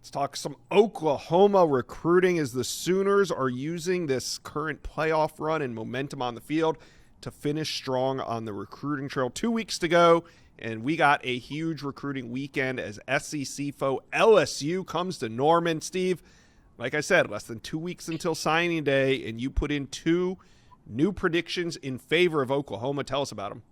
Let's talk some Oklahoma recruiting as the Sooners are using this current playoff run and momentum on the field to finish strong on the recruiting trail. 2 weeks to go, and we got a huge recruiting weekend as SEC foe LSU comes to Norman. Steve, like I said, less than 2 weeks until signing day, and you put in two new predictions in favor of Oklahoma. Tell us about them.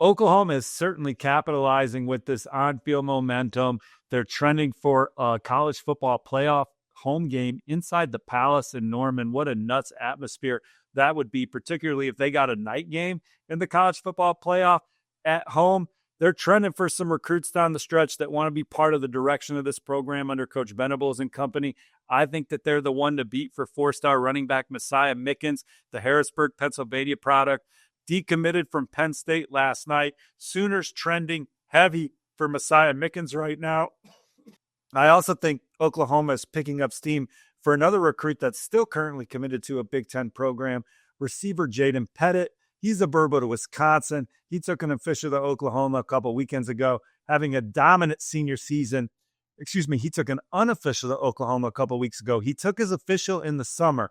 Oklahoma is certainly capitalizing with this on-field momentum. They're trending for a college football playoff home game inside the Palace in Norman. What a nuts atmosphere that would be, particularly if they got a night game in the college football playoff at home. They're trending for some recruits down the stretch that want to be part of the direction of this program under Coach Venables and company. I think that they're the one to beat for four-star running back Messiah Mickens, the Harrisburg, Pennsylvania product. Decommitted from Penn State last night. Sooners trending heavy for Messiah Mickens right now. I also think Oklahoma is picking up steam for another recruit that's still currently committed to a Big Ten program, receiver Jaden Pettit. He's a Burbo to Wisconsin. He took an official to Oklahoma a couple weekends ago, having a dominant senior season. He took an unofficial to Oklahoma a couple weeks ago. He took his official in the summer.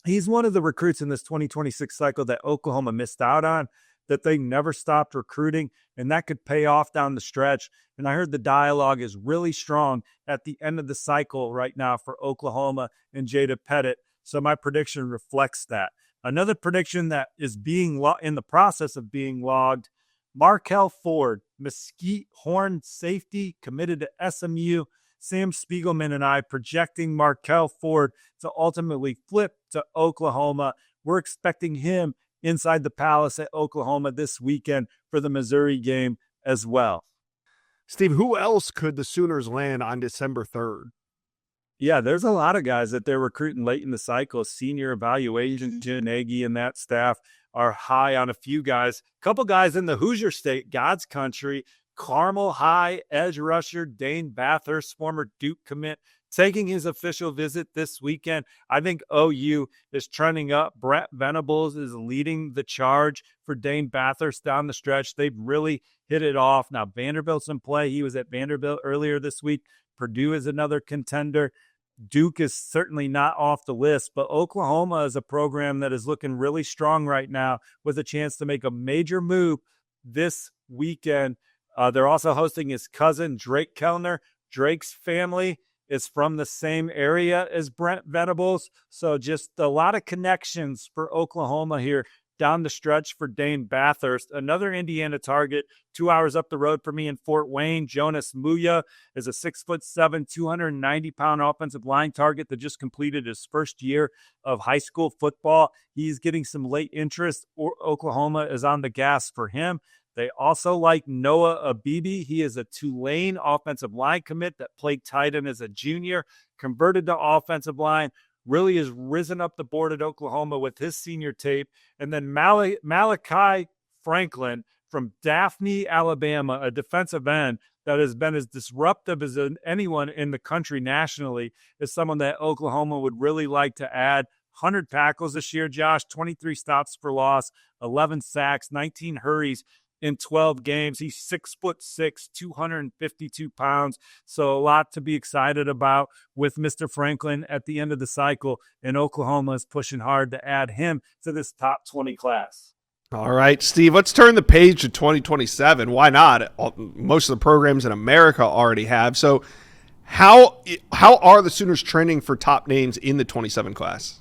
He's one of the recruits in this 2026 cycle that Oklahoma missed out on, that they never stopped recruiting, and that could pay off down the stretch. And I heard the dialogue is really strong at the end of the cycle right now for Oklahoma and Jada Pettit. So my prediction reflects that. Another prediction that is being in the process of being logged, Markel Ford, Mesquite Horn safety, committed to SMU. Sam Spiegelman and I projecting Markel Ford to ultimately flip to Oklahoma. We're expecting him inside the Palace at Oklahoma this weekend for the Missouri game as well. Steve, who else could the Sooners land on December 3rd? Yeah, there's a lot of guys that they're recruiting late in the cycle. Senior evaluation, Nagy and that staff are high on a few guys. A couple guys in the Hoosier State, God's country. Carmel High edge rusher Dane Bathurst, former Duke commit, taking his official visit this weekend. I think OU is trending up. Brett Venables is leading the charge for Dane Bathurst down the stretch. They've really hit it off. Now Vanderbilt's in play. He was at Vanderbilt earlier this week. Purdue is another contender. Duke is certainly not off the list, but Oklahoma is a program that is looking really strong right now with a chance to make a major move this weekend. They're also hosting his cousin, Drake Kellner. Drake's family is from the same area as Brent Venables. So just a lot of connections for Oklahoma here down the stretch for Dane Bathurst. Another Indiana target 2 hours up the road for me in Fort Wayne. Jonas Muya is a 6'7", 290-pound offensive line target that just completed his first year of high school football. He's getting some late interest. Oklahoma is on the gas for him. They also like Noah Abibi. He is a Tulane offensive line commit that played tight end as a junior, converted to offensive line, really has risen up the board at Oklahoma with his senior tape. And then Malachi Franklin from Daphne, Alabama, a defensive end that has been as disruptive as anyone in the country nationally, is someone that Oklahoma would really like to add. 100 tackles this year, Josh, 23 stops for loss, 11 sacks, 19 hurries in 12 games. He's 6'6", 252 pounds. So a lot to be excited about with Mr. Franklin at the end of the cycle. And Oklahoma is pushing hard to add him to this top 20 class. All right, Steve, let's turn the page to 2027. Why not? Most of the programs in America already have. So how are the Sooners trending for top names in the 27 class?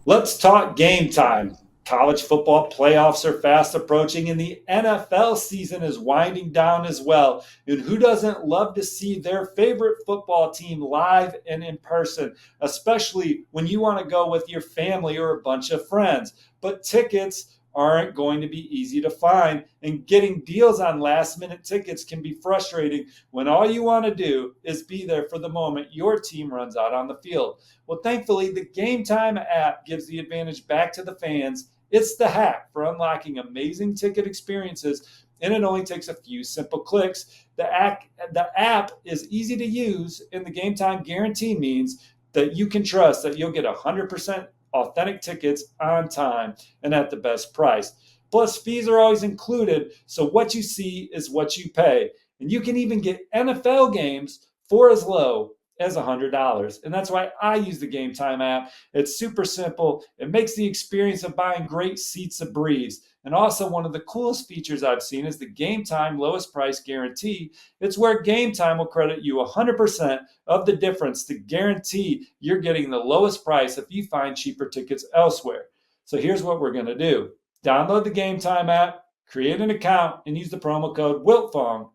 Let's talk game time. College football playoffs are fast approaching, and the NFL season is winding down as well. And who doesn't love to see their favorite football team live and in person, especially when you want to go with your family or a bunch of friends? But tickets aren't going to be easy to find, and getting deals on last-minute tickets can be frustrating when all you want to do is be there for the moment your team runs out on the field. Well, thankfully, the GameTime app gives the advantage back to the fans. It's the hack for unlocking amazing ticket experiences, and it only takes a few simple clicks. The app is easy to use, and the GameTime guarantee means that you can trust that you'll get 100% authentic tickets on time and at the best price. Plus, fees are always included, so what you see is what you pay. And you can even get NFL games for as low as $100. And that's why I use the Game Time app. It's super simple. It makes the experience of buying great seats a breeze. And also, one of the coolest features I've seen is the Game Time lowest price guarantee. It's where Game Time will credit you 100% of the difference to guarantee you're getting the lowest price if you find cheaper tickets elsewhere. So here's what we're going to do. Download the Game Time app, create an account, and use the promo code WILTFONG,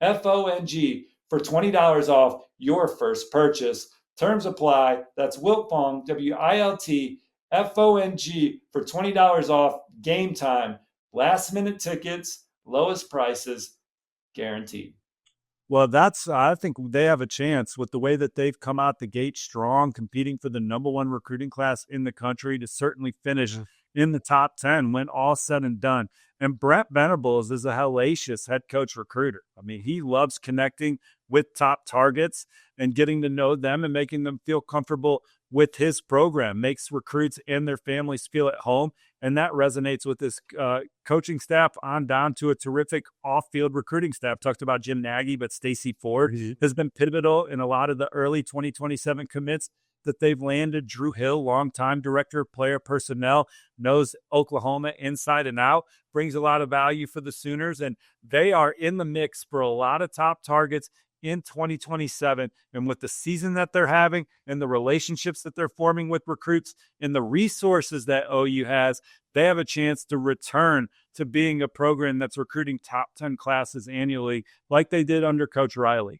WILTFONG, for $20 off your first purchase. Terms apply. That's WILTFONG, WILTFONG, for $20 off. Game Time. Last minute tickets, lowest prices, guaranteed. Well, I think they have a chance with the way that they've come out the gate strong, competing for the number one recruiting class in the country to certainly finish in the top 10 when all said and done. And Brent Venables is a hellacious head coach recruiter. I mean, he loves connecting with top targets and getting to know them and making them feel comfortable with his program, makes recruits and their families feel at home. And that resonates with this coaching staff on down to a terrific off-field recruiting staff. Talked about Jim Nagy, but Stacey Ford has been pivotal in a lot of the early 2027 commits that they've landed. Drew Hill, longtime director of player personnel, knows Oklahoma inside and out, brings a lot of value for the Sooners, and they are in the mix for a lot of top targets in 2027. And with the season that they're having and the relationships that they're forming with recruits and the resources that OU has, they have a chance to return to being a program that's recruiting top 10 classes annually like they did under Coach Riley.